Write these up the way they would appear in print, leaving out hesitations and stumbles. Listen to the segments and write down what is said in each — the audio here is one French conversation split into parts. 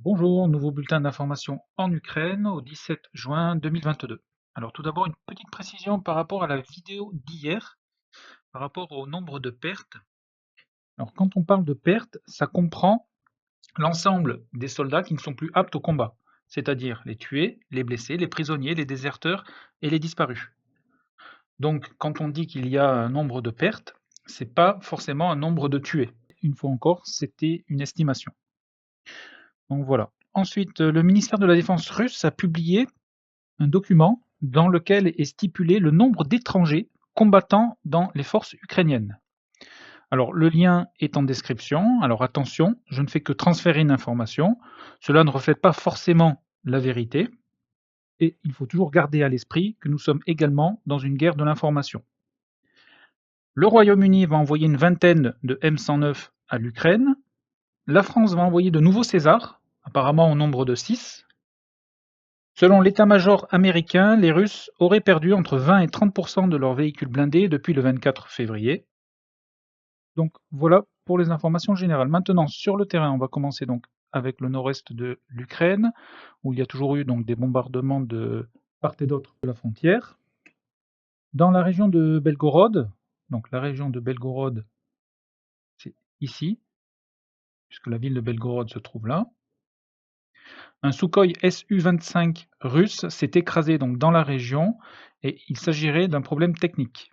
Bonjour, nouveau bulletin d'information en Ukraine au 17 juin 2022. Alors tout d'abord une petite précision par rapport à la vidéo d'hier, par rapport au nombre de pertes. Alors quand on parle de pertes, ça comprend l'ensemble des soldats qui ne sont plus aptes au combat, c'est-à-dire les tués, les blessés, les prisonniers, les déserteurs et les disparus. Donc quand on dit qu'il y a un nombre de pertes, c'est pas forcément un nombre de tués. Une fois encore, c'était une estimation. Donc voilà. Ensuite, le ministère de la Défense russe a publié un document dans lequel est stipulé le nombre d'étrangers combattant dans les forces ukrainiennes. Alors le lien est en description, alors attention, je ne fais que transférer une information, cela ne reflète pas forcément la vérité, et il faut toujours garder à l'esprit que nous sommes également dans une guerre de l'information. Le Royaume-Uni va envoyer une vingtaine de M109 à l'Ukraine, la France va envoyer de nouveaux Césars, apparemment au nombre de 6. Selon l'état-major américain, les Russes auraient perdu entre 20 et 30% de leurs véhicules blindés depuis le 24 février. Donc voilà pour les informations générales. Maintenant, sur le terrain, on va commencer donc avec le nord-est de l'Ukraine, où il y a toujours eu donc des bombardements de part et d'autre de la frontière. Dans la région de Belgorod, donc la région de Belgorod, c'est ici, puisque la ville de Belgorod se trouve là. Un Sukhoi Su-25 russe s'est écrasé donc dans la région et il s'agirait d'un problème technique.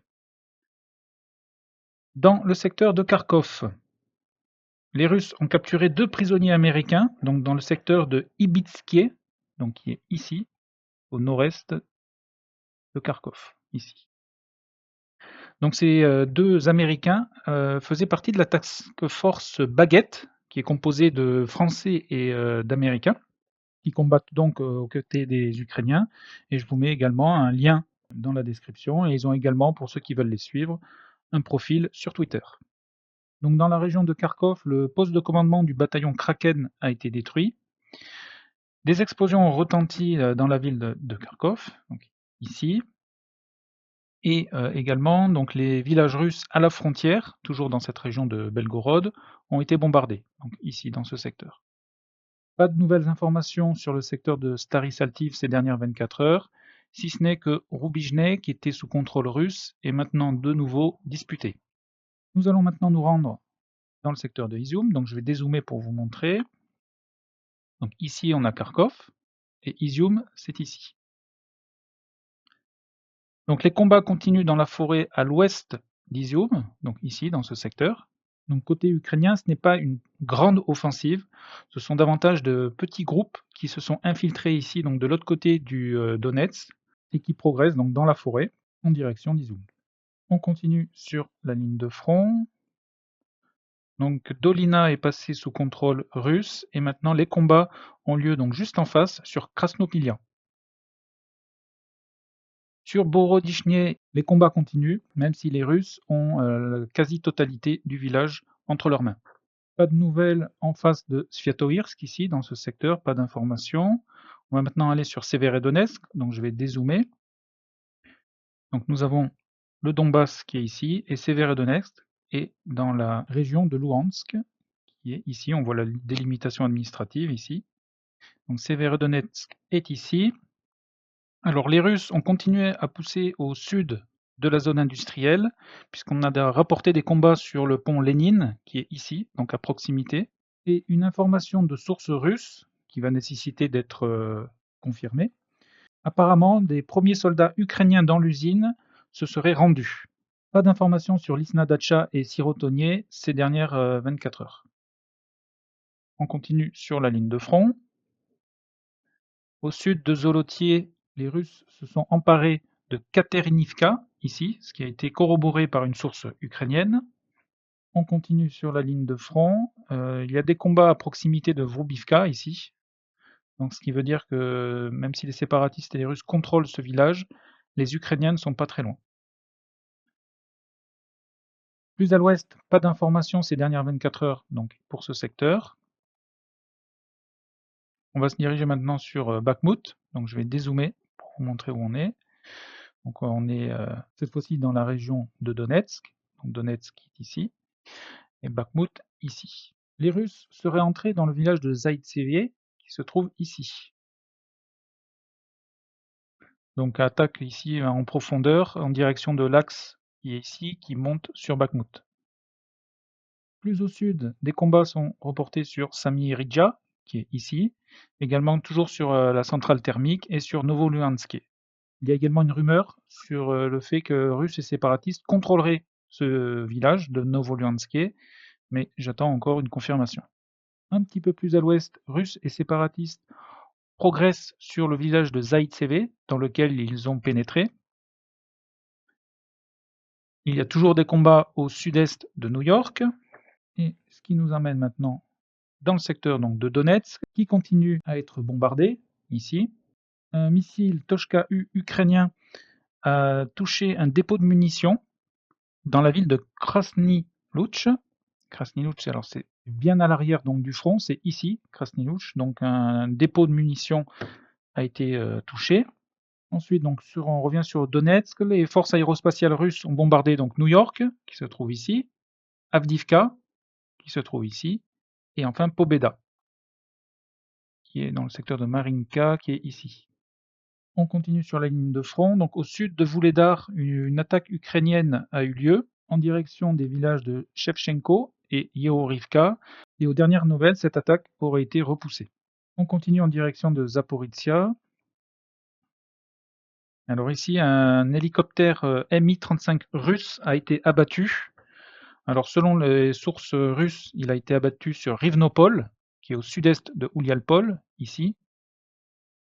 Dans le secteur de Kharkov, les Russes ont capturé 2 prisonniers américains, donc dans le secteur de Ibitskié, donc qui est ici, au nord-est de Kharkov, ici. Donc ces 2 Américains faisaient partie de la task force Baguette, qui est composée de Français et d'Américains, qui combattent donc aux côtés des Ukrainiens. Et je vous mets également un lien dans la description. Et ils ont également, pour ceux qui veulent les suivre, un profil sur Twitter. Donc dans la région de Kharkov, le poste de commandement du bataillon Kraken a été détruit. Des explosions ont retenti dans la ville de Kharkov, donc ici, et également donc les villages russes à la frontière, toujours dans cette région de Belgorod, ont été bombardés, donc ici dans ce secteur. Pas de nouvelles informations sur le secteur de Stary Saltiv ces dernières 24 heures, si ce n'est que Rubizhne, qui était sous contrôle russe, est maintenant de nouveau disputé. Nous allons maintenant nous rendre dans le secteur de Izium, donc je vais dézoomer pour vous montrer. Donc ici on a Kharkov, et Izium c'est ici. Donc les combats continuent dans la forêt à l'ouest d'Izium, donc ici dans ce secteur. Donc côté ukrainien, ce n'est pas une grande offensive, ce sont davantage de petits groupes qui se sont infiltrés ici, donc de l'autre côté du Donetsk, et qui progressent donc dans la forêt en direction d'Izium. On continue sur la ligne de front. Donc Dolina est passé sous contrôle russe et maintenant les combats ont lieu donc juste en face sur Krasnopilyan. Sur Borodichny, les combats continuent, même si les Russes ont la quasi-totalité du village entre leurs mains. Pas de nouvelles en face de Sviatoirsk ici, dans ce secteur, pas d'informations. On va maintenant aller sur Severodonetsk, donc je vais dézoomer. Donc nous avons le Donbass qui est ici, et Severodonetsk est dans la région de Luhansk, qui est ici, on voit la délimitation administrative ici. Donc Severodonetsk est ici. Alors les Russes ont continué à pousser au sud de la zone industrielle, puisqu'on a rapporté des combats sur le pont Lénine, qui est ici, donc à proximité, et une information de source russe, qui va nécessiter d'être confirmée. Apparemment, des premiers soldats ukrainiens dans l'usine se seraient rendus. Pas d'informations sur l'Isna Dacha et Sirotonier ces dernières 24 heures. On continue sur la ligne de front. Au sud de Zolotier, les Russes se sont emparés de Katerinivka, ici, ce qui a été corroboré par une source ukrainienne. On continue sur la ligne de front. Il y a des combats à proximité de Vrubivka, ici. Donc, ce qui veut dire que même si les séparatistes et les Russes contrôlent ce village, les Ukrainiens ne sont pas très loin. Plus à l'ouest, pas d'informations ces dernières 24 heures donc, pour ce secteur. On va se diriger maintenant sur Bakhmut. Donc, je vais dézoomer pour vous montrer où on est. Donc on est cette fois-ci dans la région de Donetsk, donc Donetsk est ici, et Bakhmut ici. Les Russes seraient entrés dans le village de Zaïtsevié, qui se trouve ici. Donc attaque ici en profondeur en direction de l'axe qui est ici, qui monte sur Bakhmout. Plus au sud, des combats sont reportés sur Sami Ridja, qui est ici, également toujours sur la centrale thermique et sur Novoluhansk. Il y a également une rumeur sur le fait que Russes et séparatistes contrôleraient ce village de Novoluhansk, mais j'attends encore une confirmation. Un petit peu plus à l'ouest, Russes et séparatistes progressent sur le village de Zaïtseve, dans lequel ils ont pénétré. Il y a toujours des combats au sud-est de New York, et ce qui nous emmène maintenant dans le secteur donc, de Donetsk, qui continue à être bombardé, ici. Un missile Tochka-U ukrainien a touché un dépôt de munitions dans la ville de Krasny Luch. Krasny Luch, alors c'est bien à l'arrière donc du front, c'est ici, Krasny Luch, donc un dépôt de munitions a été touché. Ensuite, donc, on revient sur Donetsk, les forces aérospatiales russes ont bombardé donc New York, qui se trouve ici, Avdivka, qui se trouve ici, et enfin Pobeda, qui est dans le secteur de Marinka, qui est ici. On continue sur la ligne de front. Donc au sud de Vuhledar, une attaque ukrainienne a eu lieu en direction des villages de Shevchenko et Yeorivka. Et aux dernières nouvelles, cette attaque aurait été repoussée. On continue en direction de Zaporizhia. Alors ici, un hélicoptère Mi-35 russe a été abattu. Alors selon les sources russes, il a été abattu sur Rivnopol, qui est au sud-est de Oulialpol, ici,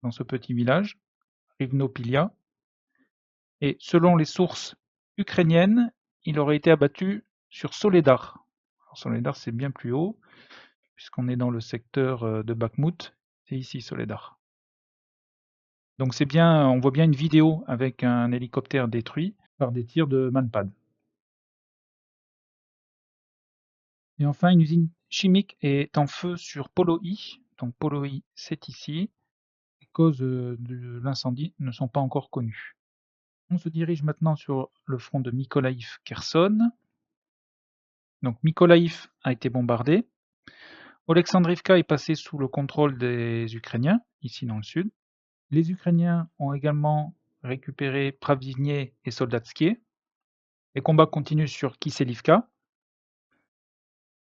dans ce petit village, Rivnopilia. Et selon les sources ukrainiennes, il aurait été abattu sur Soledar. Alors Soledar, c'est bien plus haut, puisqu'on est dans le secteur de Bakhmout. C'est ici Soledar. Donc c'est bien, on voit bien une vidéo avec un hélicoptère détruit par des tirs de Manpad. Et enfin, une usine chimique est en feu sur Poloï. Donc Poloï, c'est ici. Les causes de l'incendie ne sont pas encore connues. On se dirige maintenant sur le front de Mykolaïv-Kherson. Donc Mykolaïv a été bombardé. Oleksandrivka est passé sous le contrôle des Ukrainiens, ici dans le sud. Les Ukrainiens ont également récupéré Pravdivnie et Soldatski. Les combats continuent sur Kiselivka.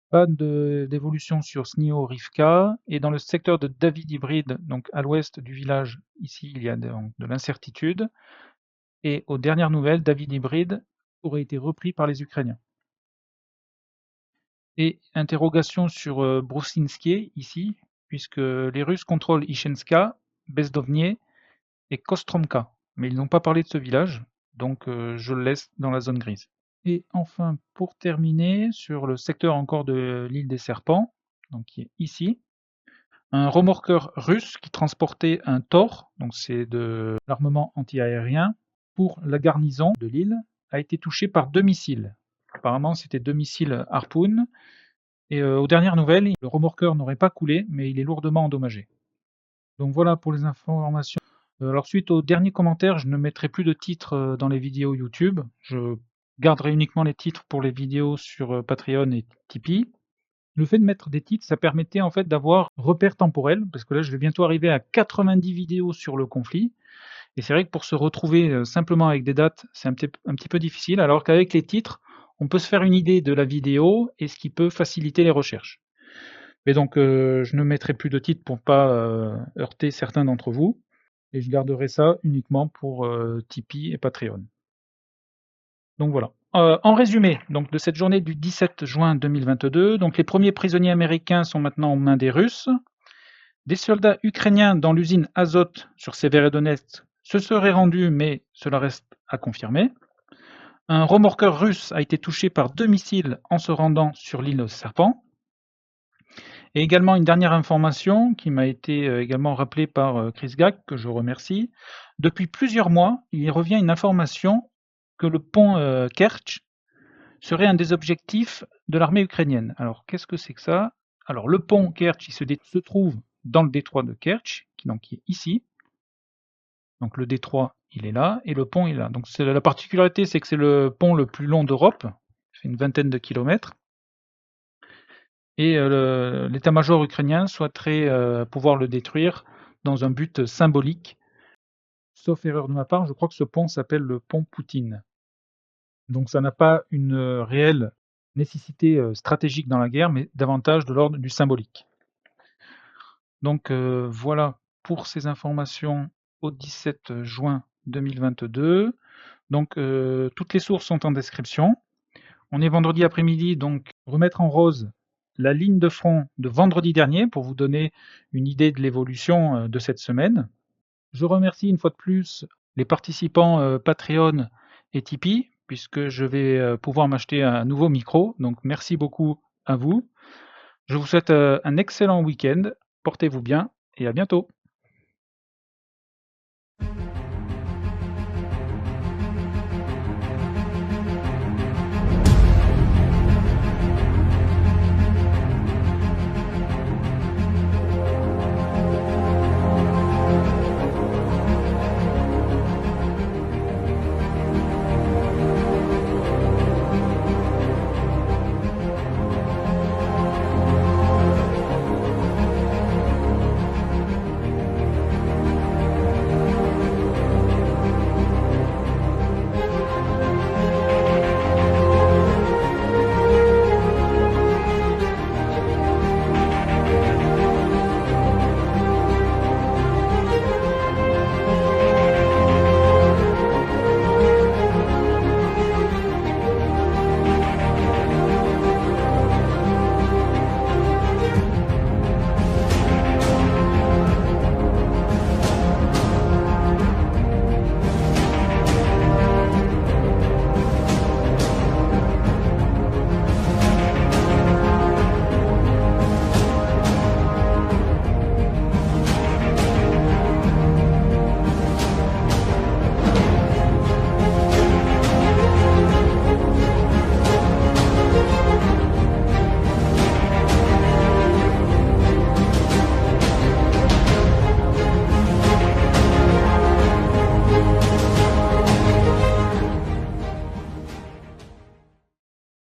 Pas d'évolution sur Snio-Rivka. Et dans le secteur de Davydibryd, donc à l'ouest du village, ici il y a de l'incertitude. Et aux dernières nouvelles, Davydibryd aurait été repris par les Ukrainiens. Et interrogation sur Broussinsky, ici, puisque les Russes contrôlent Ishenska, Bezdovnie et Kostromka. Mais ils n'ont pas parlé de ce village, donc je le laisse dans la zone grise. Et enfin, pour terminer, sur le secteur encore de l'île des Serpents, donc qui est ici, un remorqueur russe qui transportait un Tor, donc c'est de l'armement anti-aérien, pour la garnison de l'île, a été touché par 2 missiles. Apparemment, c'était 2 missiles Harpoon. Et aux dernières nouvelles, le remorqueur n'aurait pas coulé, mais il est lourdement endommagé. Donc voilà pour les informations. Alors suite aux derniers commentaires, je ne mettrai plus de titres dans les vidéos YouTube. Je garderai uniquement les titres pour les vidéos sur Patreon et Tipeee. Le fait de mettre des titres, ça permettait en fait d'avoir repères temporels, parce que là je vais bientôt arriver à 90 vidéos sur le conflit. Et c'est vrai que pour se retrouver simplement avec des dates, c'est un petit peu difficile, alors qu'avec les titres, on peut se faire une idée de la vidéo et ce qui peut faciliter les recherches. Mais donc je ne mettrai plus de titres pour pas heurter certains d'entre vous, et je garderai ça uniquement pour Tipeee et Patreon. Donc voilà. En résumé donc, de cette journée du 17 juin 2022, donc les premiers prisonniers américains sont maintenant aux mains des Russes. Des soldats ukrainiens dans l'usine Azot sur Severodonetsk se seraient rendus, mais cela reste à confirmer. Un remorqueur russe a été touché par 2 missiles en se rendant sur l'île aux Serpents. Et également une dernière information qui m'a été également rappelée par Chris Gag, que je remercie. Depuis plusieurs mois, il revient une information que le pont Kerch serait un des objectifs de l'armée ukrainienne. Alors qu'est-ce que c'est que ça? Alors le pont Kerch il se trouve dans le détroit de Kerch, qui est ici. Donc le détroit, il est là, et le pont est là. Donc la particularité, c'est que c'est le pont le plus long d'Europe, il fait une vingtaine de kilomètres. et l'état-major ukrainien souhaiterait pouvoir le détruire dans un but symbolique. Sauf erreur de ma part, je crois que ce pont s'appelle le pont Poutine. Donc ça n'a pas une réelle nécessité stratégique dans la guerre, mais davantage de l'ordre du symbolique. Donc voilà pour ces informations au 17 juin 2022. Donc toutes les sources sont en description. On est vendredi après-midi, donc remettre en rose la ligne de front de vendredi dernier pour vous donner une idée de l'évolution de cette semaine. Je remercie une fois de plus les participants Patreon et Tipeee, puisque je vais pouvoir m'acheter un nouveau micro. Donc merci beaucoup à vous. Je vous souhaite un excellent week-end. Portez-vous bien et à bientôt.